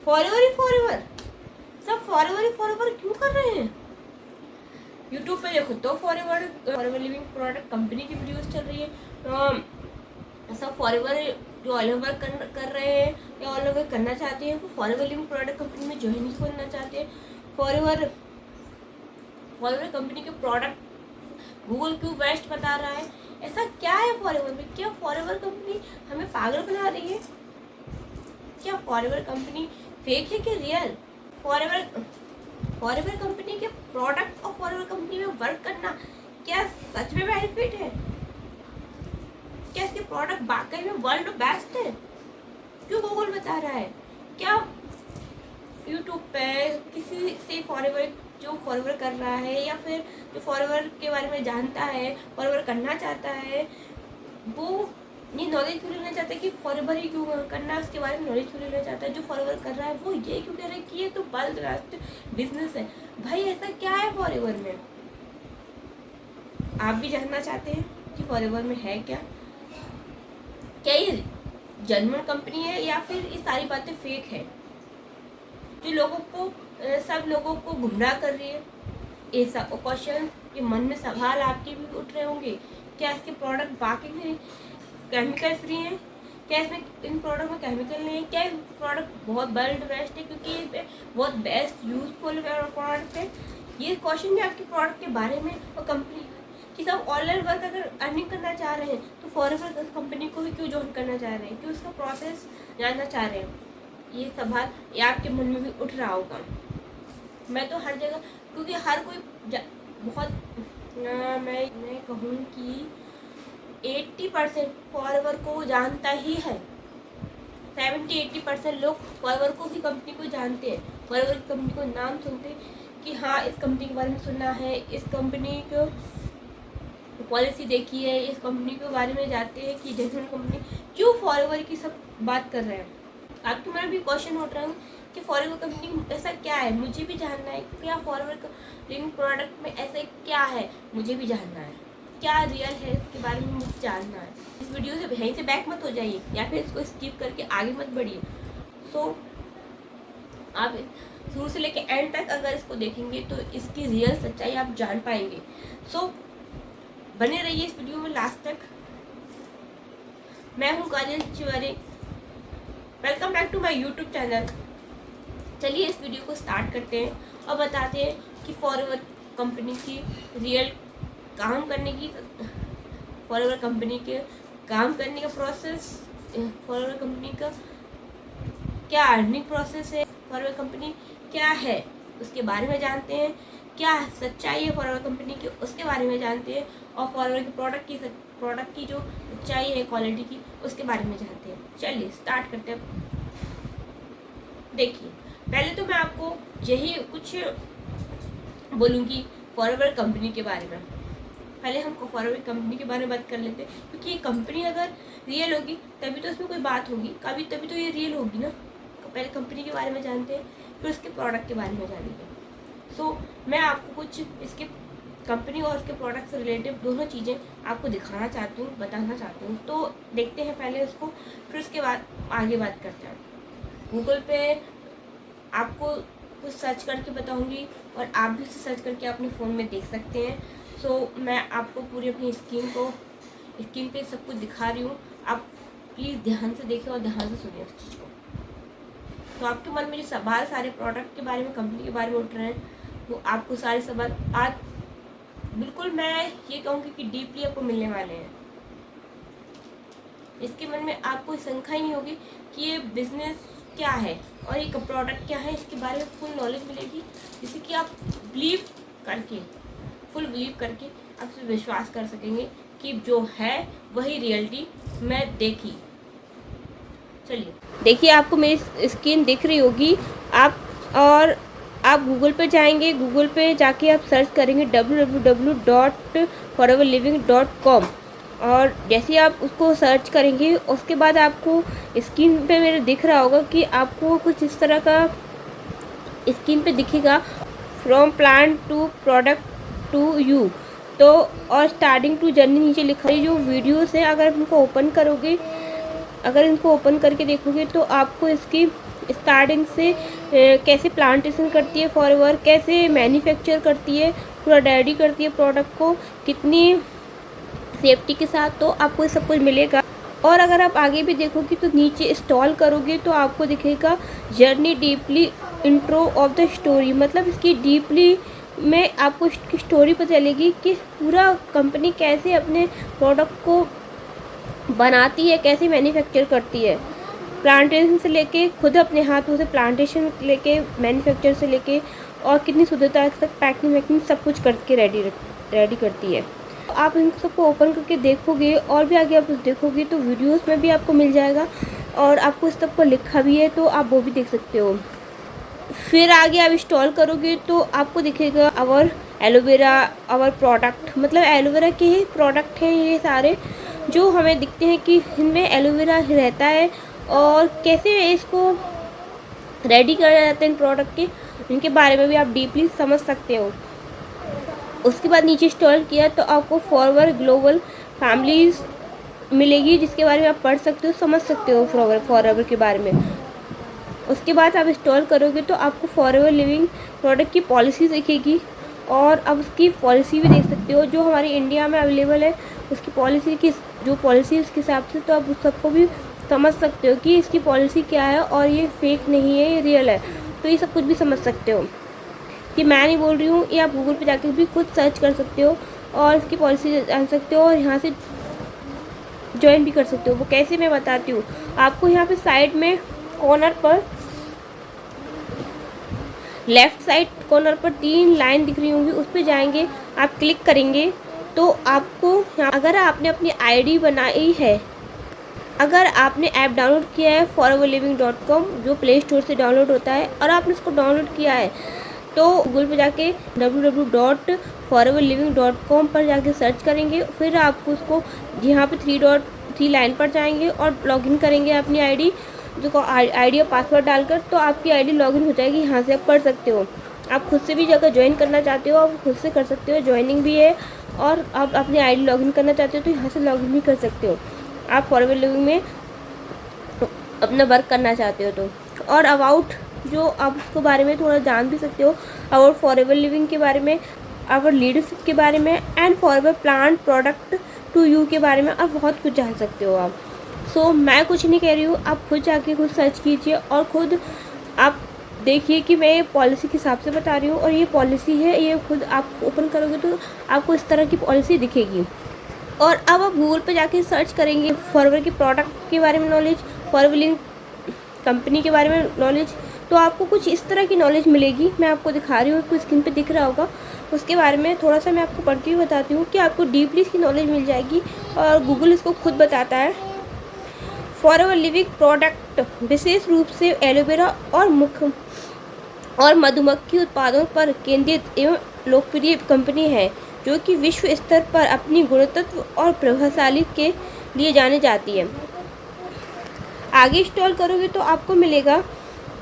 Forever ही forever, सब forever ही forever क्यों कर रहे हैं? यूट्यूब पे देखो तो फॉरएवर लिविंग प्रोडक्ट कंपनी की वीडियोस चल रही है, तो सब फॉरएवर जो ऑल ओवर कर रहे हैं या ऑल ओवर करना चाहते हैं, वो फॉरएवर लिविंग प्रोडक्ट कंपनी में ज्वाइन नहीं करना चाहते हैं। फॉरएवर कंपनी के प्रोडक्ट गूगल क्यों बेस्ट बता रहा है? ऐसा क्या है फॉरएवर में? क्या फॉरएवर कंपनी हमें पागल बना रही है? क्या फॉरएवर कंपनी फेक है कि रियल? फॉरएवर कंपनी के प्रोडक्ट और फॉरएवर कंपनी में वर्क करना क्या सच में बेनिफिट है? क्या इसके प्रोडक्ट वाकई में वर्ल्ड बेस्ट है? क्यों गूगल बता रहा है? क्या यूट्यूब पे किसी से फॉरएवर जो फॉरएवर कर रहा है या फिर जो फॉरएवर के बारे में जानता है, फॉरएवर करना चाहता है, वो ये नॉलेज क्यों लेना चाहता है कि फॉरएवर ही क्यों करना है, उसके बारे में नॉलेज क्यों लेना चाहता है? जो फॉरएवर कर रहा है वो ये क्यों कह रहा है कि ये तो वर्ल्ड बेस्ट बिजनेस है? भाई ऐसा क्या है फॉरएवर में? आप भी जानना चाहते हैं कि फॉरएवर में है क्या? क्या ये जेन्युइन कंपनी है या फिर ये सारी बातें फेक है जो लोगों को सब लोगों को गुमराह कर रही है? ये सब क्वेश्चन के मन में सवाल आपके भी उठ रहे होंगे। क्या इसके प्रोडक्ट वाकई में केमिकल फ्री हैं? क्या इसमें इन प्रोडक्ट में केमिकल नहीं है? क्या ये प्रोडक्ट बहुत वर्ल्ड बेस्ट है क्योंकि ये बहुत बेस्ट यूजफुल प्रोडक्ट है? ये क्वेश्चन भी आपके प्रोडक्ट के बारे में और कंपनी कि सब ऑनलाइन वर्क अगर अर्निंग करना चाह रहे हैं तो फॉरएवर कंपनी को भी क्यों ज्वाइन करना चाह रहे हैं? क्यों उसका प्रोसेस जानना चाह रहे हैं? ये सवाल ये आपके मन में भी उठ रहा होगा। मैं तो हर जगह, क्योंकि हर कोई बहुत मैं कहूँ कि 80% फॉरएवर को जानता ही है। 70-80% लोग फॉरएवर को ही कंपनी को जानते हैं, फॉरएवर की कंपनी को नाम सुनते हैं कि हाँ इस कंपनी के बारे में सुना है, इस कंपनी को पॉलिसी देखी है, इस कंपनी के बारे में जानते हैं कि जेन्युइन कंपनी। क्यों फॉरएवर की सब बात कर रहे हैं? आपके मन भी क्वेश्चन उठ रहा है कि फॉरएवर कंपनी ऐसा क्या है? मुझे भी जानना है। क्या फॉरएवर लिविंग प्रोडक्ट में ऐसा क्या है? मुझे भी जानना है। क्या रियल है इसके बारे में मुझे जानना है। इस वीडियो से यहीं से बैक मत हो जाइए या फिर इसको स्किप करके आगे मत बढ़िए। आप शुरू से लेकर एंड तक अगर इसको देखेंगे तो इसकी रियल सच्चाई आप जान पाएंगे। बने रहिए इस वीडियो में लास्ट तक। मैं हूँ Kajal Tiwari, welcome back to my YouTube channel. चलिए इस वीडियो को स्टार्ट करते हैं और बताते हैं कि फॉरएवर कंपनी की रियल काम करने की, फॉरएवर कंपनी के काम करने का प्रोसेस, फॉरएवर कंपनी का क्या अर्निंग प्रोसेस है, फॉरएवर कंपनी क्या है उसके बारे में जानते हैं। क्या सच्चाई है फॉरएवर कंपनी की उसके बारे में जानते हैं। और फॉरएवर के प्रोडक्ट की जो सच्चाई है क्वालिटी की उसके बारे में जानते हैं। चलिए स्टार्ट करते हैं। देखिए पहले तो मैं आपको यही कुछ बोलूँगी फॉरएवर कंपनी के बारे में। पहले हम फॉरएवर कंपनी के बारे में बात कर लेते हैं, क्योंकि ये कंपनी अगर रियल होगी तभी तो इसमें कोई बात होगी, तभी तो ये रियल होगी ना। पहले कंपनी के बारे में जानते हैं, फिर उसके प्रोडक्ट के बारे में जानेंगे। मैं आपको कुछ इसके कंपनी और उसके प्रोडक्ट से रिलेटेड दोनों चीज़ें आपको दिखाना चाहती हूँ, बताना चाहती हूँ। तो देखते हैं पहले उसको, फिर उसके बाद आगे बात करते हैं। गूगल पे आपको कुछ सर्च करके बताऊँगी और आप भी उसे सर्च करके अपने फ़ोन में देख सकते हैं। मैं आपको पूरी अपनी स्क्रीन पे सब कुछ दिखा रही हूँ। आप प्लीज़ ध्यान से देखें और ध्यान से सुनिए उस चीज़ को। तो आपके मन में जो सवाल सारे प्रोडक्ट के बारे में, कंपनी के बारे में उठ रहे हैं, वो आपको सारे सवाल आज बिल्कुल मैं ये कहूँगी कि डीपली आपको मिलने वाले हैं। इसके मन में आपको शंका ही नहीं होगी कि ये बिजनेस क्या है और ये प्रोडक्ट क्या है। इसके बारे में फुल नॉलेज मिलेगी, जिससे कि आप फुल बिलीव करके आप विश्वास कर सकेंगे कि जो है वही रियलिटी मैं देखी। चलिए देखिए, आपको मेरी स्क्रीन दिख रही होगी। आप गूगल पे जाएंगे, गूगल पे जाके आप सर्च करेंगे www.foreverliving.com और जैसे आप उसको सर्च करेंगे उसके बाद आपको स्क्रीन पे मेरे दिख रहा होगा कि आपको कुछ इस तरह का स्क्रीन पे दिखेगा, from plan to product to you. तो और स्टार्टिंग टू जर्नी नीचे लिखा है। जो वीडियोस है अगर इनको ओपन करके देखोगे तो आपको इसकी स्टार्टिंग से कैसे प्लांटेशन करती है फॉरएवर, कैसे मैन्युफैक्चर करती है, पूरा रेडी करती है प्रोडक्ट को, कितनी सेफ्टी के साथ, तो आपको सब कुछ मिलेगा। और अगर आप आगे भी देखोगे तो नीचे इंस्टॉल करोगे तो आपको दिखेगा journey deeply intro of the story, मतलब इसकी डीपली में आपको इसकी स्टोरी पता चलेगी कि पूरा कंपनी कैसे अपने प्रोडक्ट को बनाती है, कैसे मैन्युफैक्चर करती है, प्लांटेशन से लेके, खुद अपने हाथों से प्लांटेशन लेके, मैन्युफैक्चर से लेके, और कितनी शुद्धता तक पैकिंग वैकिंग सब कुछ करके रेडी करती है। आप इन सबको ओपन करके देखोगे और भी आगे आप देखोगे तो वीडियोस में भी आपको मिल जाएगा, और आपको इस सब को लिखा भी है तो आप वो भी देख सकते हो। फिर आगे आप इंस्टॉल करोगे तो आपको दिखेगा आवर एलोवेरा, आवर प्रोडक्ट, मतलब एलोवेरा के ही प्रोडक्ट हैं ये सारे, जो हमें दिखते हैं कि इनमें एलोवेरा रहता है और कैसे इसको रेडी किया जाता है इन प्रोडक्ट के, इनके बारे में भी आप डीपली समझ सकते हो। उसके बाद नीचे इंस्टॉल किया तो आपको फॉरएवर ग्लोबल फैमिलीज मिलेगी, जिसके बारे में आप पढ़ सकते हो, समझ सकते हो फॉरएवर के बारे में। उसके बाद आप इंस्टॉल करोगे तो आपको फॉरएवर लिविंग प्रोडक्ट की पॉलिसी दिखेगी, और अब उसकी पॉलिसी भी देख सकते हो जो हमारे इंडिया में अवेलेबल है, उसकी पॉलिसी की जो पॉलिसी है उसके हिसाब से, तो आप उस सबको भी समझ सकते हो कि इसकी पॉलिसी क्या है और ये फेक नहीं है, ये रियल है, तो ये सब कुछ भी समझ सकते हो। कि मैं नहीं बोल रही हूँ, ये आप गूगल पे जाकर भी खुद सर्च कर सकते हो और इसकी पॉलिसी जान सकते हो, और यहाँ से ज्वाइन भी कर सकते हो। वो कैसे मैं बताती हूँ आपको। यहाँ पे साइड में कॉर्नर पर, लेफ़्ट साइड कॉर्नर पर 3 लाइन दिख रही होंगी, उस पर जाएंगे, आप क्लिक करेंगे तो आपको अगर आपने अपनी आईडी बनाई है, अगर आपने ऐप डाउनलोड किया है foreverliving.com जो प्ले स्टोर से डाउनलोड होता है, और आपने इसको डाउनलोड किया है तो गूगल पे जाके www.foreverliving.com पर जाके सर्च करेंगे। फिर आपको उसको यहाँ पे 3 लाइन पर जाएंगे और लॉगिन करेंगे अपनी आईडी, जो आईडी और पासवर्ड डालकर, तो आपकी आईडी लॉगिन हो जाएगी। यहाँ से आप पढ़ सकते हो। आप खुद से भी जाकर ज्वाइन करना चाहते हो आप खुद से कर सकते हो, ज्वाइनिंग भी है, और आप अपनी आईडी लॉगिन करना चाहते हो तो यहाँ से लॉगिन भी कर सकते हो। आप फॉरएवर लिविंग में अपना वर्क करना चाहते हो तो। और अबाउट जो आप उसके बारे में थोड़ा जान भी सकते हो, अबाउट फॉरएवर लिविंग के बारे में, अबाउट लीडरशिप के बारे में, and forever plant product to you के बारे में आप बहुत कुछ जान सकते हो आप। सो मैं कुछ नहीं कह रही हूँ, आप खुद जाके खुद सर्च कीजिए और खुद आप देखिए कि मैं पॉलिसी के हिसाब से बता रही हूँ, और ये पॉलिसी है, ये खुद आप ओपन करोगे तो आपको इस तरह की पॉलिसी दिखेगी। और अब आप गूगल पे जाके सर्च करेंगे फॉरएवर के प्रोडक्ट के बारे में नॉलेज, फॉरएवर लिविंग कंपनी के बारे में नॉलेज, तो आपको कुछ इस तरह की नॉलेज मिलेगी। मैं आपको दिखा रही हूँ, आपको स्क्रीन पे दिख रहा होगा, उसके बारे में थोड़ा सा मैं आपको पढ़ के भी बताती हूँ कि आपको डीपली इसकी नॉलेज मिल जाएगी। और गूगल इसको खुद बताता है। फॉरएवर लिविंग प्रोडक्ट विशेष रूप से एलोवेरा और मधुमक्खी उत्पादों पर केंद्रित एवं लोकप्रिय कंपनी है, जो कि विश्व स्तर पर अपनी गुणवत्ता और प्रभावशाली के लिए जानी जाती है। आगे इंस्टॉल करोगे तो आपको मिलेगा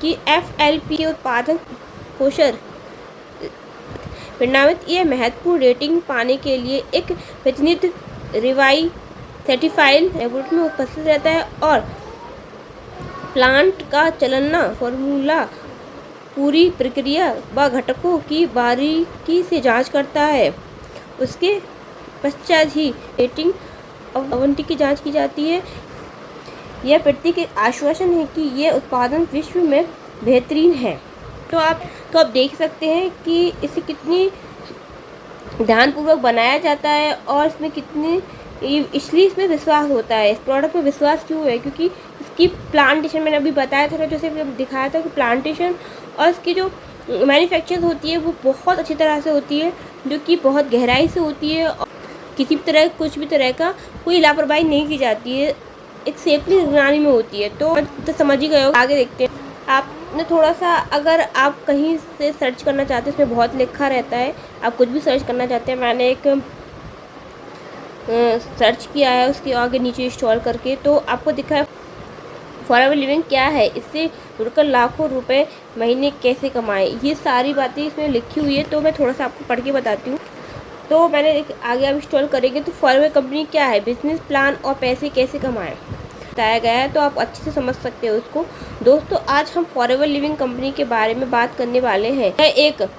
कि FLP के उत्पादन कोशर परिणामित यह महत्वपूर्ण रेटिंग पाने के लिए एक प्रतिनिधि रिवाई सर्टिफाइड लेबोरेटरी में उपस्थित रहता है, और प्लांट का चलना फॉर्मूला पूरी प्रक्रिया व घटकों की बारीकी से जांच करता है। उसके पश्चात ही रेटिंग आवंटन की जांच की जाती है। यह प्रतीक एक आश्वासन है कि यह उत्पादन विश्व में बेहतरीन है। तो आप देख सकते हैं कि इसे कितनी ध्यानपूर्वक बनाया जाता है, और इसमें कितनी, इसलिए इसमें विश्वास होता है। इस प्रोडक्ट में विश्वास क्यों है? क्योंकि इसकी प्लांटेशन मैंने अभी बताया था, जैसे दिखाया था कि प्लांटेशन और इसकी जो मैन्युफैक्चर होती है वो बहुत अच्छी तरह से होती है, जो कि बहुत गहराई से होती है, और किसी भी तरह कुछ भी तरह का कोई लापरवाही नहीं की जाती है, एक सेफली निगरानी में होती है। तो समझ ही गए हो। आगे देखते हैं। आपने थोड़ा सा, अगर आप कहीं से सर्च करना चाहते हैं, इसमें बहुत लिखा रहता है, आप कुछ भी सर्च करना चाहते हैं, मैंने एक सर्च किया है उसके आगे नीचे इंस्टॉल करके, तो आपको दिखा है फॉरएवर लिविंग क्या है, इससे जुड़कर लाखों रुपए महीने कैसे कमाएं, ये सारी बातें इसमें लिखी हुई है। तो मैं थोड़ा सा आपको पढ़ के बताती हूँ। तो मैंने आगे आप इंस्टॉल करेंगे तो फॉरएवर कंपनी क्या है, बिजनेस प्लान और पैसे कैसे कमाएं। बताया गया है, तो आप अच्छे से समझ सकते हो उसको। दोस्तों, आज हम फॉरएवर लिविंग कंपनी के बारे में बात करने वाले हैं। यह एक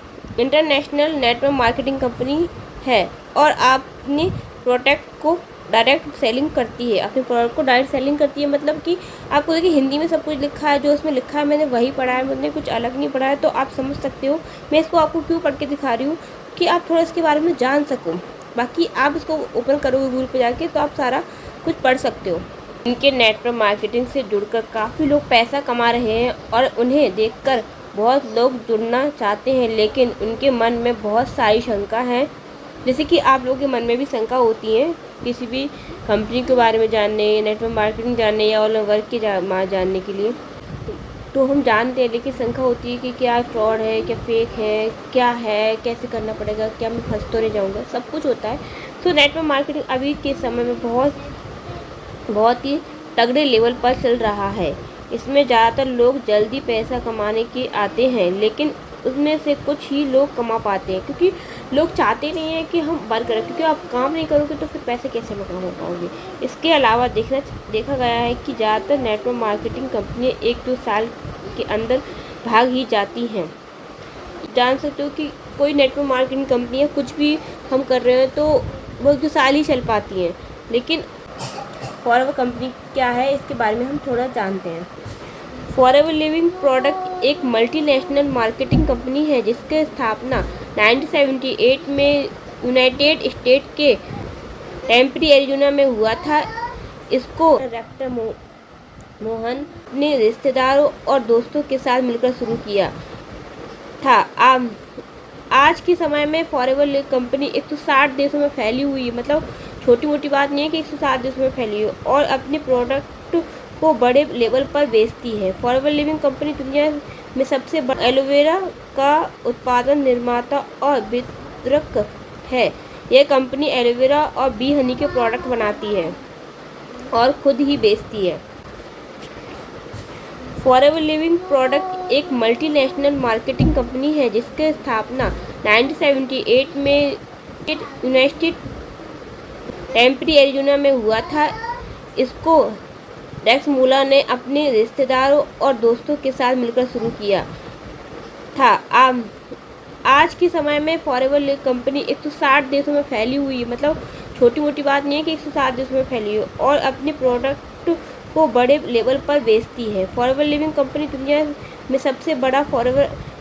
इंटरनेशनल नेटवर्क मार्केटिंग कंपनी है और अपने प्रोडक्ट को डायरेक्ट सेलिंग करती है। अपने प्रोडक्ट को डायरेक्ट सेलिंग करती है मतलब कि आपको देखिए हिंदी में सब कुछ लिखा है, जो उसमें लिखा है मैंने वही पढ़ा है, मैंने कुछ अलग नहीं पढ़ा है, तो आप समझ सकते हो। मैं इसको आपको क्यों पढ़ के दिखा रही हूँ कि आप थोड़ा इसके बारे में जान सको। बाकी आप इसको ओपन करोगे गूगल पे जाके तो आप सारा कुछ पढ़ सकते हो। इनके नेटवर्क मार्केटिंग से जुड़कर काफ़ी लोग पैसा कमा रहे हैं और उन्हें देखकर बहुत लोग जुड़ना चाहते हैं, लेकिन उनके मन में बहुत सारी शंका है। जैसे कि आप लोगों के मन में भी शंका होती है किसी भी कंपनी के बारे में जानने, नेटवर्क मार्केटिंग जानने या ऑनलाइन वर्क के जानने के लिए। तो हम जानते हैं, लेकिन शंका होती है कि क्या फ्रॉड है, क्या फेक है, क्या है, कैसे करना पड़ेगा, क्या मैं फंस तो नहीं जाऊँगा, सब कुछ होता है। तो नेटवर्क मार्केटिंग अभी के समय में बहुत ही तगड़े लेवल पर चल रहा है। इसमें ज़्यादातर लोग जल्दी पैसा कमाने के आते हैं, लेकिन उसमें से कुछ ही लोग कमा पाते हैं, क्योंकि लोग चाहते नहीं हैं कि हम वर्क करें, क्योंकि आप काम नहीं करोगे तो फिर पैसे कैसे कमा पाओगे। इसके अलावा देखा गया है कि ज़्यादातर नेटवर्क मार्केटिंग कंपनियाँ 1-2 साल के अंदर भाग ही जाती हैं। जान सकते हो कि कोई नेटवर्क मार्केटिंग कंपनियाँ कुछ भी हम कर रहे हैं तो वो 1-2 साल ही चल पाती हैं, लेकिन फॉरएवर कंपनी क्या है इसके बारे में हम थोड़ा जानते हैं। फॉरएवर लिविंग प्रोडक्ट एक मल्टीनेशनल मार्केटिंग कंपनी है जिसकी स्थापना 1978 में यूनाइटेड स्टेट के टेम्परी एरिजोना में हुआ था। इसको डायरेक्टर मोहन अपने रिश्तेदारों और दोस्तों के साथ मिलकर शुरू किया था। आज के समय में फॉरएवर कंपनी 160 देशों में फैली हुई है, मतलब छोटी मोटी बात नहीं है कि 160 देशों में फैली है, और अपने प्रोडक्ट को बड़े लेवल पर बेचती है। फॉरएवर लिविंग कंपनी दुनिया में सबसे बड़ा एलोवेरा का उत्पादन, निर्माता और वितरक है। यह कंपनी एलोवेरा और बी हनी के प्रोडक्ट बनाती है और खुद ही बेचती है। फॉरएवर लिविंग प्रोडक्ट एक मल्टीनेशनल मार्केटिंग कंपनी है जिसकी स्थापना 1978 में यूनाइटेड टेम्परी एरिजोना में हुआ था। इसको डेक्स मूला ने अपने रिश्तेदारों और दोस्तों के साथ मिलकर शुरू किया था। आज के समय में फॉरएवर कंपनी 160 देशों में फैली हुई है, मतलब छोटी मोटी बात नहीं है कि 160 देशों में फैली है, और अपने प्रोडक्ट को बड़े लेवल पर बेचती है। फॉरएवर लिविंग कंपनी दुनिया में सबसे बड़ा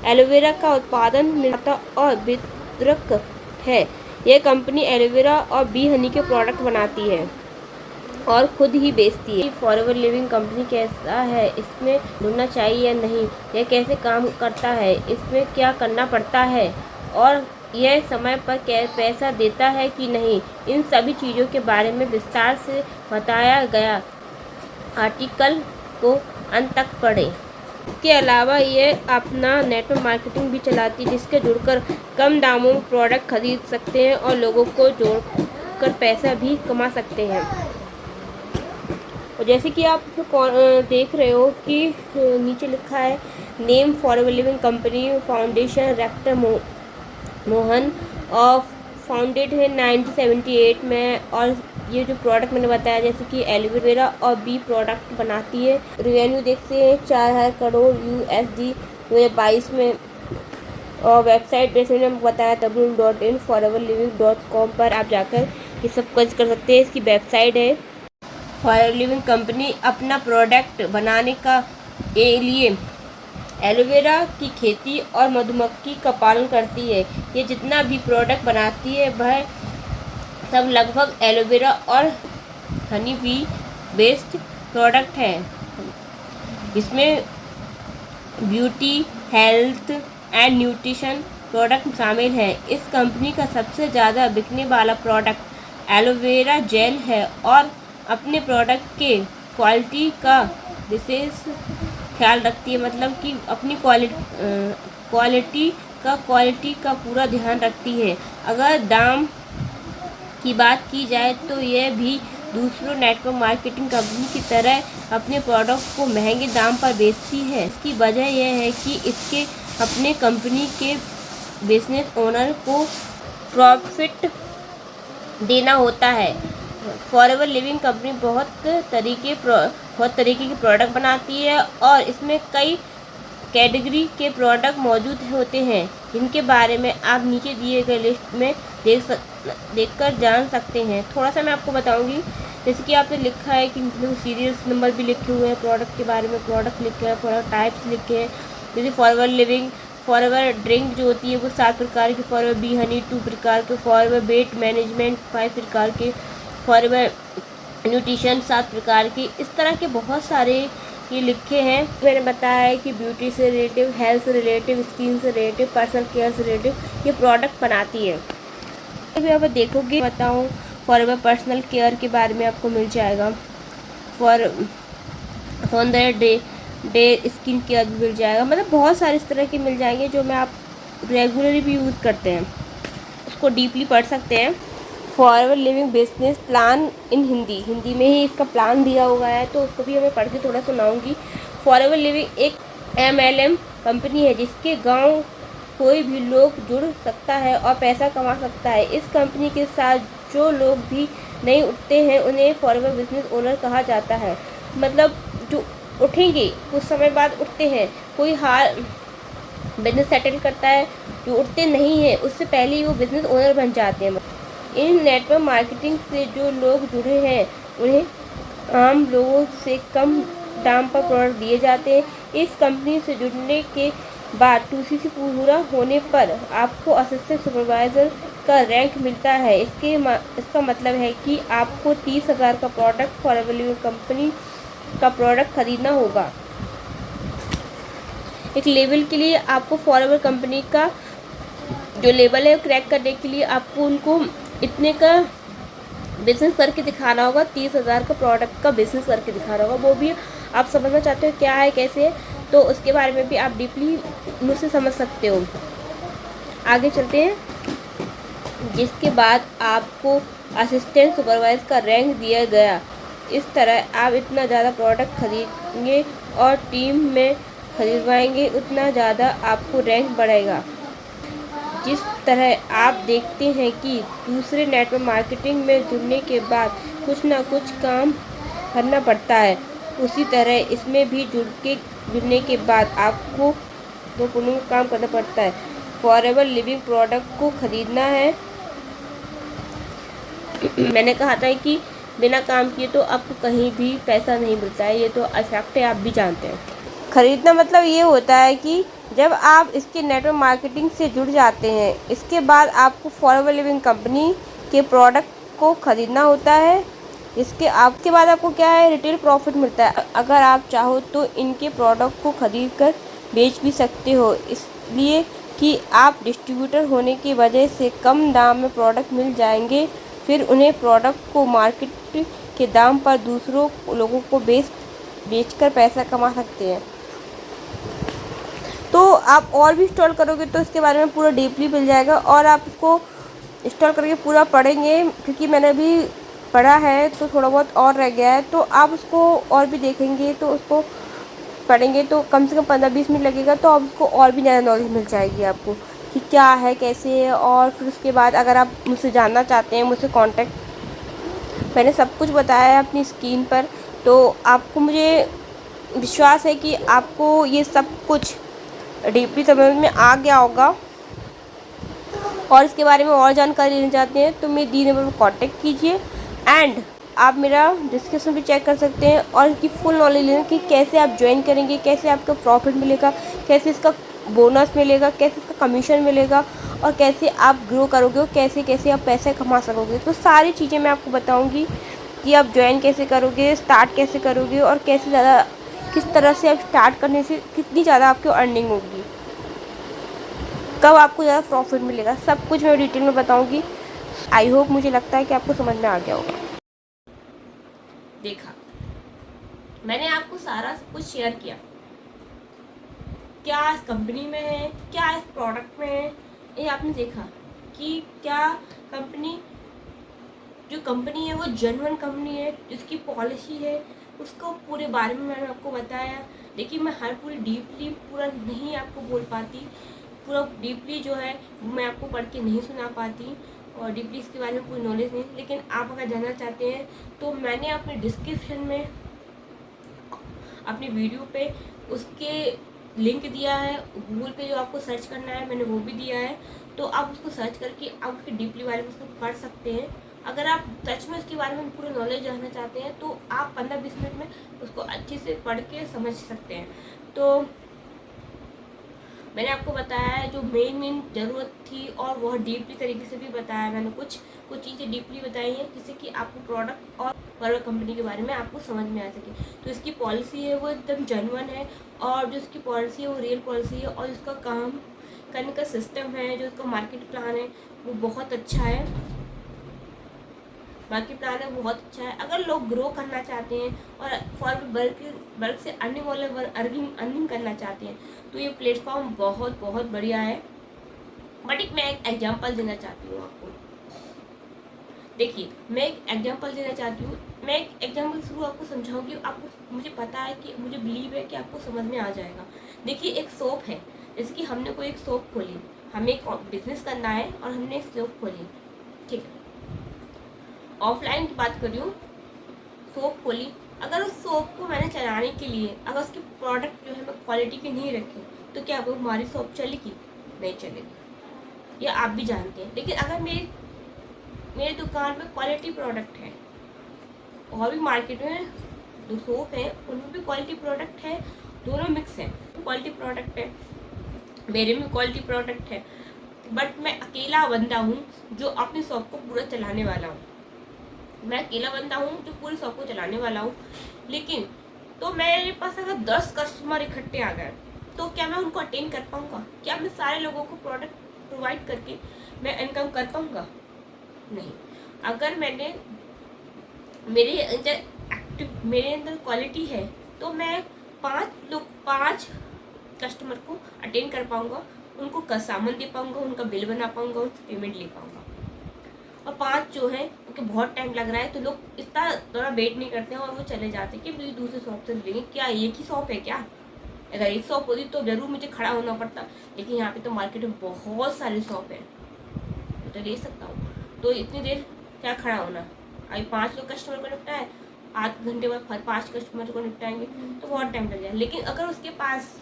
एलोवेरा का उत्पादन, निर्माता और वितरक है। यह कंपनी एलोवेरा और बी हनी के प्रोडक्ट बनाती है और खुद ही बेचती है। फॉरएवर लिविंग कंपनी कैसा है, इसमें जुड़ना चाहिए या नहीं, यह कैसे काम करता है, इसमें क्या करना पड़ता है, और यह समय पर पैसा देता है कि नहीं, इन सभी चीज़ों के बारे में विस्तार से बताया गया आर्टिकल को अंत तक पढ़ें। इसके अलावा ये अपना नेटवर्क मार्केटिंग भी चलाती है, जिसके जुड़कर कम दामों में प्रोडक्ट खरीद सकते हैं और लोगों को जोड़कर पैसा भी कमा सकते हैं। और जैसे कि आप देख रहे हो कि नीचे लिखा है name forever living company foundation director Mohan और फाउंडेड है 1978 में। और ये जो प्रोडक्ट मैंने बताया जैसे कि एलोवेरा और बी प्रोडक्ट बनाती है। रेवेन्यू देखते हैं 4000 करोड़ USD 2022 में। और वेबसाइट जैसे मैंने बताया www.foreverliving.com पर आप जाकर ये सब कुछ कर सकते हैं। इसकी वेबसाइट है। फॉरएवर लिविंग कंपनी अपना प्रोडक्ट बनाने के लिए एलोवेरा की खेती और मधुमक्खी का पालन करती है। ये जितना भी प्रोडक्ट बनाती है वह सब लगभग एलोवेरा और हनी बी बेस्ड प्रोडक्ट है, जिसमें beauty, health and nutrition product शामिल है। इस कंपनी का सबसे ज़्यादा बिकने वाला प्रोडक्ट एलोवेरा जेल है और अपने प्रोडक्ट के क्वालिटी का विशेष ख्याल रखती है, मतलब कि अपनी क्वालिटी का पूरा ध्यान रखती है। अगर दाम की बात की जाए तो यह भी दूसरों नेटवर्क मार्केटिंग कंपनी की तरह अपने प्रोडक्ट को महंगे दाम पर बेचती है। इसकी वजह यह है कि इसके अपने कंपनी के बिजनेस ओनर को प्रॉफिट देना होता है। फॉरएवर लिविंग कंपनी बहुत तरीके बहुत तरीके की प्रोडक्ट बनाती है और इसमें कई कैटेगरी के प्रोडक्ट मौजूद होते हैं जिनके बारे में आप नीचे दिए गए लिस्ट में देखकर जान सकते हैं। थोड़ा सा मैं आपको बताऊंगी, जैसे कि आपने लिखा है कि सीरियल्स नंबर भी लिखे हुए हैं, प्रोडक्ट के बारे में प्रोडक्ट लिखे हैं, प्रोडक्ट टाइप्स लिखे हैं। जैसे फॉरएवर लिविंग, फॉरएवर ड्रिंक जो होती है वो 7 प्रकार की, फॉरएवर बी हनी 2 प्रकार के, फॉरएवर वेट मैनेजमेंट 5 प्रकार के, फॉरएवर न्यूट्रिशन 7 प्रकार के, इस तरह के बहुत सारे ये लिखे हैं। मैंने बताया है कि ब्यूटी से रिलेटिव, हेल्थ से रिलेटिव, स्किन से रिलेटिव, पर्सनल केयर से रिलेटिव ये प्रोडक्ट बनाती है। अभी आप देखोगे बताऊँ, फॉरएवर पर्सनल केयर के बारे में आपको मिल जाएगा, on the day skin care भी मिल जाएगा। मतलब बहुत सारे इस तरह के मिल जाएंगे जो मैं आप रेगुलरली भी यूज़ करते हैं, उसको डीपली पढ़ सकते हैं। Forever living business plan in Hindi में ही इसका प्लान दिया हुआ है, तो उसको भी हमें पढ़ के थोड़ा सुनाऊंगी। फॉरएवर लिविंग एक MLM कंपनी है जिसके गांव कोई भी लोग जुड़ सकता है और पैसा कमा सकता है। इस कंपनी के साथ जो लोग भी नहीं उठते हैं उन्हें फॉरएवर बिजनेस ओनर कहा जाता है। मतलब जो उठेंगे कुछ समय बाद उठते हैं, कोई हाल बिजनेस सेटल करता है, जो उठते नहीं हैं उससे पहले ही वो बिजनेस ओनर बन जाते हैं। इन नेटवर्क मार्केटिंग से जो लोग जुड़े हैं उन्हें आम लोगों से कम दाम पर प्रोडक्ट दिए जाते हैं। इस कंपनी से जुड़ने के बाद 2CC पूरा होने पर आपको असिस्टेंट सुपरवाइज़र का रैंक मिलता है। इसका मतलब है कि आपको 30,000 का प्रोडक्ट फॉरएवर लिविंग कंपनी का प्रोडक्ट खरीदना होगा। एक लेवल के लिए आपको फॉरएवर कंपनी का जो लेवल है क्रैक करने के लिए आपको उनको इतने का बिजनेस करके दिखाना होगा, 30,000 का प्रोडक्ट का बिजनेस करके दिखाना होगा। वो भी आप समझना चाहते हो क्या है कैसे है, तो उसके बारे में भी आप डीपली मुझसे समझ सकते हो। आगे चलते हैं। जिसके बाद आपको असिस्टेंट सुपरवाइजर का रैंक दिया गया। इस तरह आप इतना ज़्यादा प्रोडक्ट खरीदेंगे और टीम में खरीदवाएंगे उतना ज़्यादा आपको रैंक बढ़ेगा। जिस तरह आप देखते हैं कि दूसरे नेटवर्क मार्केटिंग में जुड़ने के बाद कुछ ना कुछ काम करना पड़ता है, उसी तरह इसमें भी जुड़ने के बाद आपको दोनों काम करना पड़ता है। फॉरएवर लिविंग प्रोडक्ट को खरीदना है। मैंने कहा था कि बिना काम किए तो आपको कहीं भी पैसा नहीं मिलता है, ये तो फैक्ट है, आप भी जानते हैं। खरीदना मतलब ये होता है कि जब आप इसके नेटवर्क मार्केटिंग से जुड़ जाते हैं, इसके बाद आपको फॉरएवर लिविंग कंपनी के प्रोडक्ट को ख़रीदना होता है। आपके बाद आपको क्या है, रिटेल प्रॉफिट मिलता है। अगर आप चाहो तो इनके प्रोडक्ट को ख़रीद कर बेच भी सकते हो, इसलिए कि आप डिस्ट्रीब्यूटर होने की वजह से कम दाम में प्रोडक्ट मिल जाएंगे। फिर उन्हें प्रोडक्ट को मार्केट के दाम पर दूसरों लोगों को बेचकर पैसा कमा सकते हैं। तो आप और भी इंस्टॉल करोगे तो इसके बारे में पूरा डीपली मिल जाएगा और आप इसको इंस्टॉल करके पूरा पढ़ेंगे, क्योंकि मैंने अभी पढ़ा है तो थोड़ा बहुत और रह गया है, तो आप उसको और भी देखेंगे तो उसको पढ़ेंगे तो कम से कम 15-20 मिनट लगेगा, तो आप उसको और भी ज़्यादा नॉलेज मिल जाएगी आपको कि क्या है कैसे है। और फिर उसके बाद अगर आप मुझसे जानना चाहते हैं, मुझसे कांटेक्ट, मैंने सब कुछ बताया है अपनी स्क्रीन पर, तो आपको मुझे विश्वास है कि आपको ये सब कुछ डीपली समझ में आ गया होगा। और इसके बारे में और जानकारी लेना चाहते हैं तो मेरे दी नंबर पर कॉन्टेक्ट कीजिए एंड आप मेरा डिस्क्रिप्शन भी चेक कर सकते हैं और इसकी फुल नॉलेज लेना कि कैसे आप ज्वाइन करेंगे, कैसे आपका प्रॉफिट मिलेगा, कैसे इसका बोनस मिलेगा, कैसे इसका कमीशन मिलेगा और कैसे आप ग्रो करोगे और कैसे कैसे आप पैसे कमा सकोगे। तो सारी चीज़ें मैं आपको बताऊँगी कि आप ज्वाइन कैसे करोगे, स्टार्ट कैसे करोगे और कैसे ज़्यादा किस तरह से आप स्टार्ट करने से कितनी ज़्यादा आपकी अर्निंग होगी, कब आपको ज़्यादा प्रॉफिट मिलेगा, सब कुछ मैं डिटेल में बताऊंगी। आई होप, मुझे लगता है कि आपको समझ में आ गया होगा। देखा, मैंने आपको सारा कुछ शेयर किया, क्या इस कंपनी में है, क्या इस प्रोडक्ट में है, ये आपने देखा कि क्या जो कंपनी है वो जेन्युइन कंपनी है, जिसकी पॉलिसी है उसको पूरे बारे में मैंने आपको बताया। देखिए, मैं हर पूरी डीपली पूरा नहीं आपको बोल पाती, पूरा डीपली जो है वो मैं आपको पढ़ के नहीं सुना पाती और डीपली इसके बारे में पूरी नॉलेज नहीं, लेकिन आप अगर जानना चाहते हैं तो मैंने अपने डिस्क्रिप्शन में अपनी वीडियो पे उसके लिंक दिया है, गूगल पे जो आपको सर्च करना है मैंने वो भी दिया है, तो आप उसको सर्च करके आप उसके डीपली बारे में उसको पढ़ सकते हैं। अगर आप सच में उसके बारे में पूरी नॉलेज जानना चाहते हैं तो आप 15-20 मिनट में उसको अच्छे से पढ़ के समझ सकते हैं। तो मैंने आपको बताया है जो मेन ज़रूरत थी, और वह डीपली तरीके से भी बताया मैंने। कुछ चीज़ें डीपली बताई हैं जिससे कि आपको प्रोडक्ट और फॉरवर्ड कंपनी के बारे में आपको समझ में आ सके। तो इसकी पॉलिसी है वो एकदम जेन्युइन है, और जो इसकी पॉलिसी है वो रियल पॉलिसी है, और इसका काम करने का सिस्टम है, जो इसका मार्केट प्लान है वो बहुत अच्छा है। मार्केट प्लान है बहुत अच्छा है। अगर लोग ग्रो करना चाहते हैं और फॉरवर्ड वर्क से अर्निंग वाले अर्निंग करना चाहते हैं तो ये प्लेटफॉर्म बहुत बहुत बढ़िया है। बट मैं एक एग्जांपल देना चाहती हूँ आपको। देखिए, मैं एक एग्जांपल देना चाहती हूँ। मैं एक एग्जांपल थ्रू आपको समझाऊंगी। आपको मुझे पता है कि मुझे बिलीव है कि आपको समझ में आ जाएगा। देखिए, एक शॉप है, जैसे कि हमने कोई एक शॉप खोली, हमें एक बिजनेस करना है और हमने एक शॉप खोली, ठीक है। ऑफलाइन की बात कर रही हूँ, शॉप खोली। अगर उस शॉप को मैंने चलाने के लिए अगर उसके प्रोडक्ट जो है मैं क्वालिटी के नहीं रखे तो क्या वो हमारी शॉप चलेगी? नहीं चलेगी, ये आप भी जानते हैं। लेकिन अगर मेरी दुकान में क्वालिटी प्रोडक्ट है, और भी मार्केट में जो शॉप है उनमें भी क्वालिटी प्रोडक्ट है, दोनों मिक्स है। क्वालिटी प्रोडक्ट है, मेरे में क्वालिटी प्रोडक्ट है, बट मैं अकेला बंदा हूँ जो अपनी शॉप को पूरा चलाने वाला हूँ। मैं अकेला बंदा हूँ जो पूरी शॉप को चलाने वाला हूँ। लेकिन तो मेरे पास अगर 10 कस्टमर इकट्ठे आ गए तो क्या मैं उनको अटेंड कर पाऊँगा? क्या मैं सारे लोगों को प्रोडक्ट प्रोवाइड करके मैं इनकम कर पाऊँगा? नहीं। अगर मेरे अंदर क्वालिटी है तो मैं 5 कस्टमर को अटेंड कर पाऊँगा, उनको सामान दे पाऊँगा, उनका बिल बना पाऊँगा, उनसे पेमेंट ले पाऊँगा। और 5 जो है उनके बहुत टाइम लग रहा है तो लोग इतना ज़्यादा वेट नहीं करते हैं और वो चले जाते हैं कि मुझे दूसरे शॉप से लेंगे। क्या एक ही शॉप है क्या? अगर एक शॉप होती तो ज़रूर मुझे खड़ा होना पड़ता, लेकिन यहाँ पे तो मार्केट में बहुत सारी शॉप है, मैं तो ले सकता हूँ। तो इतनी देर क्या खड़ा होना? अभी 5 लोग कस्टमर को निपटाए, आध घंटे बाद 5 कस्टमर को निपटाएंगे तो बहुत टाइम लग जाए। लेकिन अगर उसके पास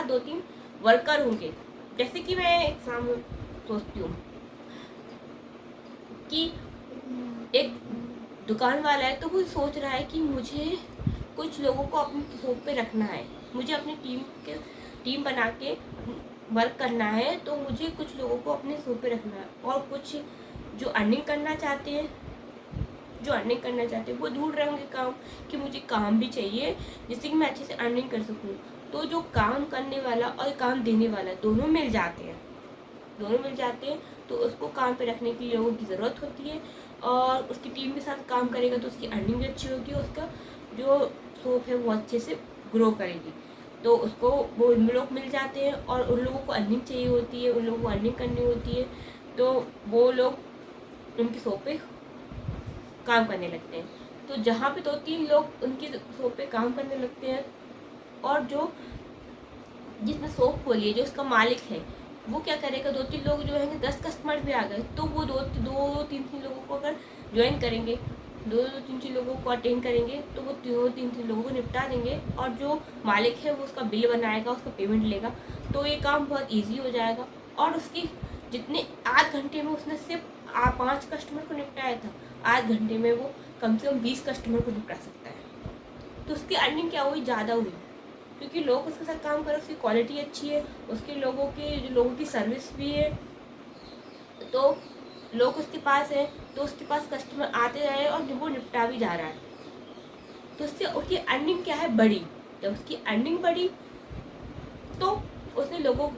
2-3 वर्कर होंगे, जैसे कि मैं एक सोचती हूँ कि एक दुकान वाला है तो वो सोच रहा है कि मुझे कुछ लोगों को अपनी शॉप पे रखना है, मुझे अपनी टीम बना के वर्क करना है, तो मुझे कुछ लोगों को अपने शॉप पे रखना है। और कुछ जो अर्निंग करना चाहते हैं वो ढूंढ रहे होंगे काम, कि मुझे काम भी चाहिए जिससे कि मैं अच्छे से अर्निंग कर सकूँ। तो जो काम करने वाला और काम देने वाला दोनों मिल जाते हैं तो उसको काम पे रखने के लिए लोगों की ज़रूरत होती है, और उसकी टीम के साथ काम करेगा तो उसकी अर्निंग भी अच्छी होगी, उसका जो शॉप है वो अच्छे से ग्रो करेगी। तो उसको वो लोग मिल जाते हैं, और उन लोगों को अर्निंग चाहिए होती है, उन लोगों को अर्निंग करनी होती है, तो वो लोग उनकी शॉप पे काम करने लगते हैं। तो जहाँ पे 2-3 लोग उनकी शॉप पे काम करने लगते हैं, और जो जिसने शॉप खोली है, जो उसका मालिक है, वो क्या करेगा? 2-3 लोग जो हैं, 10 कस्टमर भी आ गए तो वो 2-3 लोगों को अगर ज्वाइन करेंगे, 2-3 लोगों को अटेंड करेंगे तो वो 2-3 लोगों को निपटा देंगे, और जो मालिक है वो उसका बिल बनाएगा, उसका पेमेंट लेगा, तो ये काम बहुत ईजी हो जाएगा। और उसकी जितने आध घंटे में उसने सिर्फ 5 कस्टमर को निपटाया था, आध घंटे में वो कम से कम 20 कस्टमर को निपटा सकता है। तो उसकी अर्निंग क्या हुई? ज़्यादा हुई, क्योंकि लोग उसके साथ काम कर रहे, उसकी क्वालिटी अच्छी है, उसके लोगों की सर्विस भी है, तो लोग उसके पास है, तो उसके पास कस्टमर आते रहे और वो निपटा भी जा रहा है। तो उससे उसकी अर्निंग क्या है? बढ़ी। जब उसकी अर्निंग बढ़ी तो उसने लोगों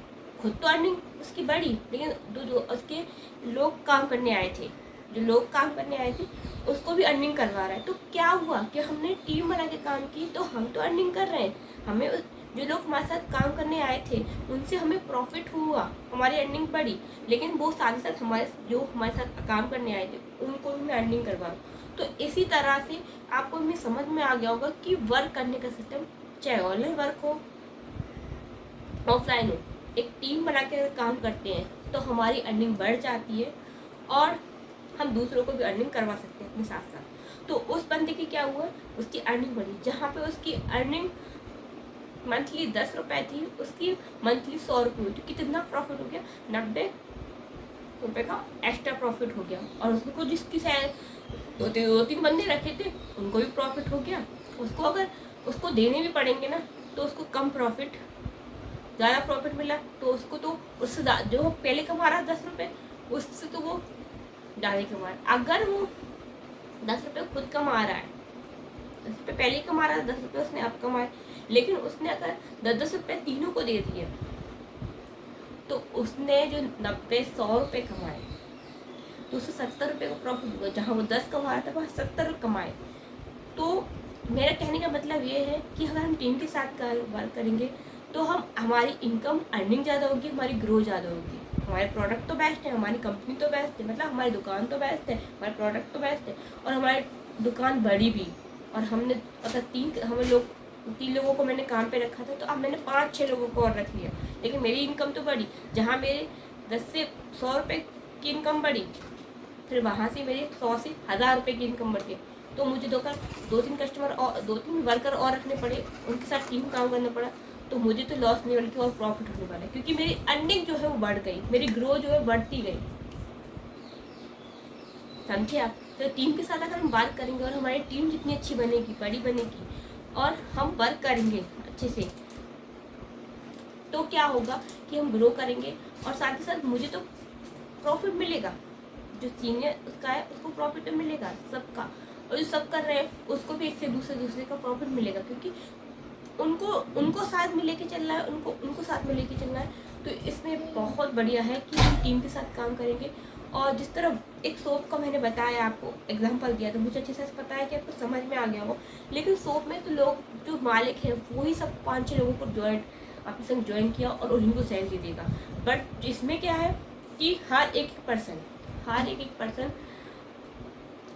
खुद तो अर्निंग उसकी बढ़ी, लेकिन जो उसके लोग काम करने आए थे उसको भी अर्निंग करवा रहा है। तो क्या हुआ कि हमने टीम बना के काम की तो हम तो अर्निंग कर रहे हैं, हमें जो लोग हमारे साथ काम करने आए थे उनसे हमें प्रॉफिट हुआ, हमारी अर्निंग बढ़ी, लेकिन वो साथ ही साथ हमारे साथ काम करने आए थे उनको भी मैं अर्निंग करवा रहा हूँ। तो इसी तरह से आपको हमें समझ में आ गया होगा कि वर्क करने का सिस्टम, चाहे ऑनलाइन वर्क हो ऑफलाइन हो, एक टीम बना के अगर काम करते हैं तो हमारी अर्निंग बढ़ जाती है, और हम दूसरों को भी अर्निंग करवा सकते हैं अपने साथ साथ। तो उस बंदे की क्या हुआ, उसकी अर्निंग बढ़ी। जहाँ पे उसकी अर्निंग मंथली 10 रुपये थी, उसकी मंथली 100 रुपये हुई। तो कितना प्रॉफिट हो गया, 90 रुपये का एक्स्ट्रा प्रॉफिट हो गया। और उसको जिसकी दो तीन बंदे रखे थे उनको भी प्रॉफिट हो गया। उसको अगर उसको देने भी पड़ेंगे ना तो उसको कम प्रॉफिट, ज़्यादा प्रॉफिट मिला तो उसको तो उससे जो वो पहले कमा रहा 10 रुपये, उससे तो वो ज़्यादा कमा रहा है। अगर वो 10 रुपये खुद कमा रहा है, 10 रुपये पहले ही कमा रहा है, 10 रुपये उसने अब कमाए, लेकिन उसने अगर 10-10 रुपये तीनों को दे दिए तो उसने जो 90-100 रुपये कमाए तो उससे 70 रुपये का प्रॉफिट हुआ। जहाँ वो 10 कमा रहा था वहाँ 70 कमाए। तो मेरा कहने का मतलब ये है कि अगर हम टीम के साथ कारोबार करेंगे तो हमारी इनकम अर्निंग ज़्यादा होगी, हमारी ग्रो ज़्यादा होगी। हमारे प्रोडक्ट तो बेस्ट है, हमारी कंपनी तो बेस्ट है, मतलब हमारी दुकान तो बेस्ट है, हमारे प्रोडक्ट तो बेस्ट है, और हमारी दुकान बड़ी भी। और हमने अगर 3 लोगों को मैंने काम पे रखा था, तो अब मैंने 5-6 लोगों को और रख लिया, लेकिन मेरी इनकम तो बढ़ी। जहाँ मेरे 10 से 100 रुपये की इनकम बढ़ी, फिर वहाँ से मेरे 100 से 1000 रुपये की इनकम बढ़ गई। तो मुझे 2-3 कस्टमर और 2-3 वर्कर और रखने पड़े, उनके साथ टीम काम करना पड़ा। तो मुझे तो लॉस नहीं बल्कि और प्रॉफिट होने वाला है, क्योंकि मेरी अर्निंग जो है वो बढ़ गई, मेरी ग्रो जो है बढ़ती गई। समझे आप? तो टीम के साथ अगर हम बात करेंगे और हमारी टीम जितनी अच्छी बनेगी, बड़ी बनेगी, और हम वर्क करेंगे अच्छे से, तो क्या होगा कि हम ग्रो करेंगे और साथ ही साथ मुझे तो प्रॉफिट मिलेगा। जो सीनियर उसका है उसको प्रॉफिट तो मिलेगा सबका, और जो सब कर रहे हैं उसको भी एक से दूसरे का प्रॉफिट मिलेगा, क्योंकि उनको साथ में लेके चलना है, उनको साथ में लेके चलना है। तो इसमें बहुत बढ़िया है कि हम टीम के साथ काम करेंगे। और जिस तरह एक सोप का मैंने बताया, आपको एग्जांपल दिया, तो मुझे अच्छे से पता है कि आपको समझ में आ गया हो। लेकिन सोप में तो लोग जो मालिक हैं वही सब 5-6 लोगों को अपने संग ज्वाइन किया और उन्हीं को सैलरी देगा। बट इसमें क्या है कि हर एक पर्सन,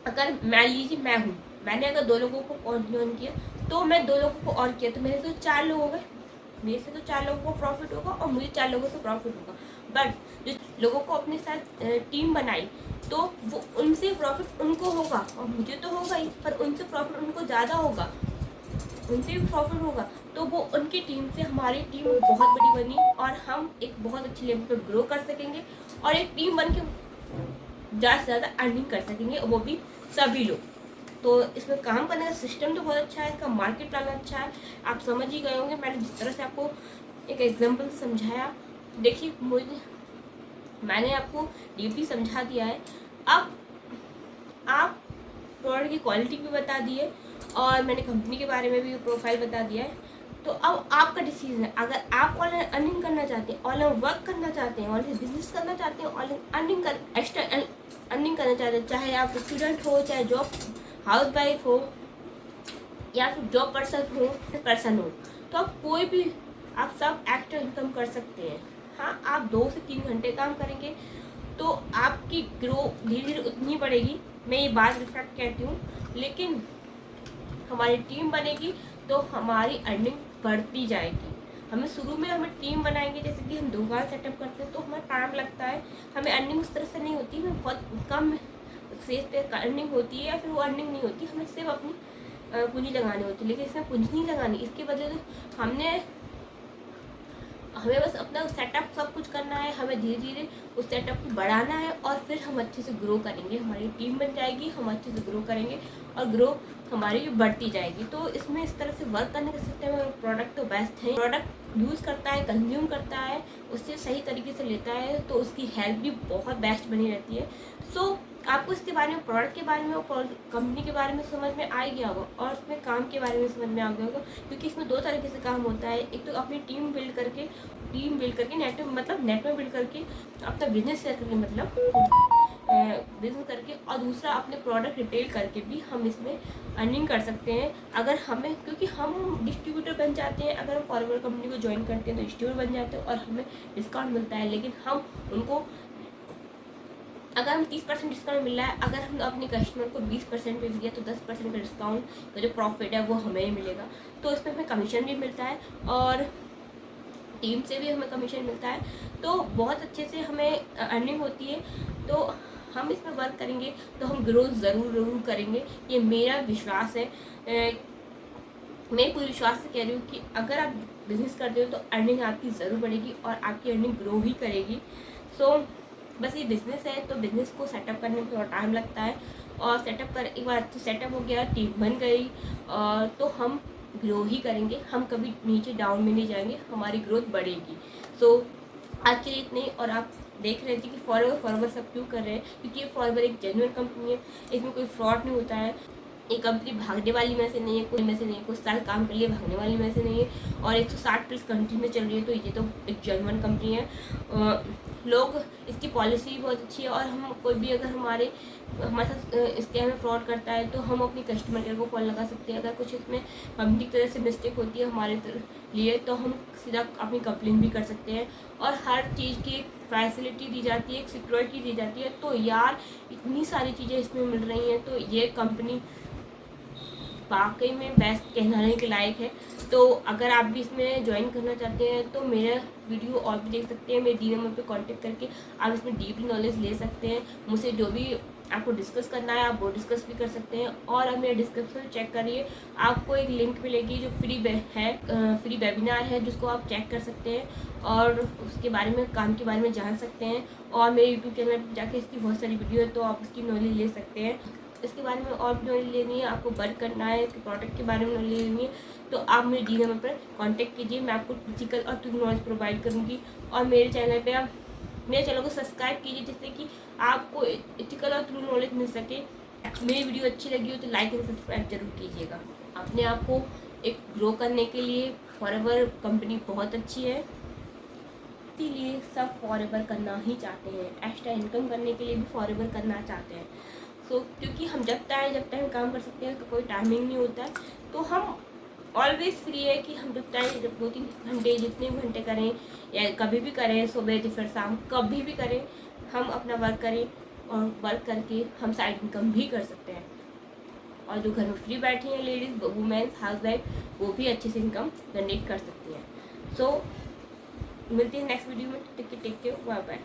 अगर मान लीजिए मैंने अगर 2 लोगों को और ज्वाइन किया, तो मैं 2 लोगों को और किया, तो मेरे से 4 लोग हो गए। मेरे से तो 4 लोगों को प्रॉफिट होगा और मुझे 4 लोगों से प्रॉफिट होगा। बट जो लोगों को अपने साथ टीम बनाई, तो वो उनसे प्रॉफिट उनको होगा और मुझे तो होगा ही, पर उनसे प्रॉफिट उनको ज़्यादा होगा, उनसे भी प्रॉफिट होगा। तो वो उनकी टीम से हमारी टीम बहुत बड़ी बनी और हम एक बहुत अच्छे लेवल पर ग्रो कर सकेंगे और एक टीम बन के ज़्यादा से ज़्यादा अर्निंग कर सकेंगे, और वो भी सभी लोग। तो इसमें काम करने का सिस्टम तो बहुत अच्छा है, इसका मार्केट प्लान अच्छा है। आप समझ ही गए होंगे मैंने जिस तरह से आपको एक एग्जांपल समझाया। देखिए, मैंने आपको डीपली समझा दिया है। अब आप प्रोडक्ट की क्वालिटी भी बता दी है और मैंने कंपनी के बारे में भी प्रोफाइल बता दिया है। तो अब आपका डिसीजन है। अगर आप ऑनलाइन अर्निंग करना चाहते हैं, ऑनलाइन वर्क करना चाहते हैं, ऑनलाइन बिजनेस करना चाहते हैं, ऑनलाइन एक्स्ट्रा अर्निंग करना चाहते हैं, चाहे आप स्टूडेंट हो, चाहे जॉब हाउस वाइफ हो, या फिर जॉब पर्सन हो, तो आप सब एक्स्ट्रा इनकम कर सकते हैं। हाँ, आप 2 से 3 घंटे काम करेंगे तो आपकी ग्रो धीरे धीरे उतनी बढ़ेगी, मैं ये बात रिफ्लेक्ट कहती हूँ। लेकिन हमारी टीम बनेगी तो हमारी अर्निंग बढ़ती जाएगी। हमें टीम बनाएंगे, जैसे कि हम दुकान सेटअप करते हैं तो हमें टाइम लगता है, हमें अर्निंग उस तरह से नहीं होती, हमें बहुत कम सेज पे अर्निंग होती है, या फिर वो अर्निंग नहीं होती, हमें सिर्फ अपनी पूंजी लगानी होती है। लेकिन इसमें पूंजी नहीं लगानी, इसके वजह से हमें बस अपना सेटअप सब कुछ करना है, हमें धीरे धीरे उस सेटअप को बढ़ाना है और फिर हम अच्छे से ग्रो करेंगे। हमारी टीम बन जाएगी, हम अच्छे से ग्रो करेंगे और ग्रो हमारी बढ़ती जाएगी। तो इसमें इस तरह से वर्क करने का सिस्टम है। प्रोडक्ट तो बेस्ट है, प्रोडक्ट यूज़ करता है, कंज्यूम करता है, उससे सही तरीके से लेता है तो उसकी हेल्थ भी बहुत बेस्ट बनी रहती है। सो आपको इसके बारे में, प्रोडक्ट के बारे में और कंपनी के बारे में समझ में आ गया होगा और उसमें काम के बारे में समझ में आ गया होगा, क्योंकि इसमें 2 तरीके से काम होता है। एक तो अपनी टीम बिल्ड करके नेटवर्क बिल्ड करके अपना बिजनेस करके, बिजनेस करके, और दूसरा अपने प्रोडक्ट रिटेल करके भी हम इसमें अर्निंग कर सकते हैं। अगर हमें, क्योंकि हम डिस्ट्रीब्यूटर बन जाते हैं, अगर हम फॉरवर्ड कंपनी को ज्वाइन करते हैं तो डिस्ट्रीब्यूटर बन जाते हैं और हमें डिस्काउंट मिलता है। लेकिन हम उनको, अगर हम 30% डिस्काउंट मिल रहा है, अगर हम अपने कस्टमर को 20% पे दिया तो 10% का डिस्काउंट का जो प्रॉफिट है वो हमें ही मिलेगा। तो इसमें हमें कमीशन भी मिलता है और टीम से भी हमें कमीशन मिलता है, तो बहुत अच्छे से हमें अर्निंग होती है। तो हम इसमें वर्क करेंगे तो हम ग्रोथ ज़रूर करेंगे, ये मेरा विश्वास है। मैं पूरे विश्वास से कह रही हूँ कि अगर आप बिजनेस करते हो तो अर्निंग आपकी ज़रूर बढ़ेगी और आपकी अर्निंग ग्रो ही करेगी। सो बस ये बिज़नेस है, तो बिज़नेस को सेटअप करने में थोड़ा टाइम लगता है, और सेटअप कर एक बार अच्छे सेटअप हो गया, टीम बन गई, तो हम ग्रो ही करेंगे, हम कभी नीचे डाउन में नहीं जाएंगे, हमारी ग्रोथ बढ़ेगी। सो आज के लिए इतने ही। और आप देख रहे थे कि फॉरएवर सब क्यों कर रहे हैं, क्योंकि ये फॉरएवर एक जेन्युइन कंपनी है, इसमें कोई फ्रॉड नहीं होता है। ये कंपनी भागने वाली में से नहीं है, कोई में से नहीं है, कुछ साल काम कर लिए भागने वाली में से नहीं है, और 160+ कंट्री में चल रही है, तो ये तो एक जेन्युइन कंपनी है। लोग इसकी पॉलिसी भी बहुत अच्छी है, और हम कोई भी अगर हमारे साथ स्कैम में फ्रॉड करता है तो हम अपनी कस्टमर केयर को कॉल लगा सकते हैं। अगर कुछ इसमें कंपनी की तरह से मिस्टेक होती है हमारे लिए, तो हम सीधा अपनी कंप्लेन भी कर सकते हैं, और हर चीज़ की फैसिलिटी दी जाती है, एक सिक्योरिटी दी जाती है। तो यार इतनी सारी चीज़ें इसमें मिल रही हैं, तो ये कंपनी वाकई में बेस्ट कहलाने के लायक है। तो अगर आप भी इसमें ज्वाइन करना चाहते हैं तो मेरा वीडियो और भी देख सकते हैं, मेरे डी नंबर पे कांटेक्ट करके आप इसमें डीपली नॉलेज ले सकते हैं। मुझसे जो भी आपको डिस्कस करना है आप वो डिस्कस भी कर सकते हैं। और अब मेरा डिस्क्रिप्शन चेक करिए, आपको एक लिंक मिलेगी जो फ्री वेबिनार है, जिसको आप चेक कर सकते हैं और उसके बारे में, काम के बारे में जान सकते हैं। और मेरे यूट्यूब चैनल पर जाके इसकी बहुत सारी वीडियो है, तो आप उसकी नॉलेज ले सकते हैं। इसके बारे में और भी नॉलेज लेनी है, आपको वर्क करना है, इसके प्रोडक्ट के बारे में नॉलेज लेनी है, तो आप मेरे डी नंबर पर कांटेक्ट कीजिए। मैं आपको फिजिकल और ट्रू नॉलेज प्रोवाइड करूँगी। और मेरे चैनल पे आप मेरे चैनल को सब्सक्राइब कीजिए, जिससे कि आपको इथिकल और ट्रू नॉलेज मिल सके। मेरी वीडियो अच्छी लगी हो तो लाइक एंड सब्सक्राइब जरूर कीजिएगा। अपने आप को एक ग्रो करने के लिए फॉरएवर कंपनी बहुत अच्छी है, इसीलिए सब फॉरएवर करना ही चाहते हैं। एक्स्ट्रा इनकम करने के लिए भी फॉरएवर करना चाहते हैं। क्योंकि हम जब टाइम काम कर सकते हैं, तो कोई टाइमिंग नहीं होता है, तो हम ऑलवेज फ्री है कि हम जब 2-3 घंटे जितने भी घंटे करें, या कभी भी करें, सुबह तो फिर शाम कभी भी करें, हम अपना वर्क करें, और वर्क करके हम साइड इनकम भी कर सकते हैं। और जो घर में फ्री बैठी हैं लेडीज़, वुमेन्स, हाउसवाइफ, वो भी अच्छे से इनकम जनरेट कर सकती हैं। सो मिलती है नेक्स्ट वीडियो में। Take care, bye bye.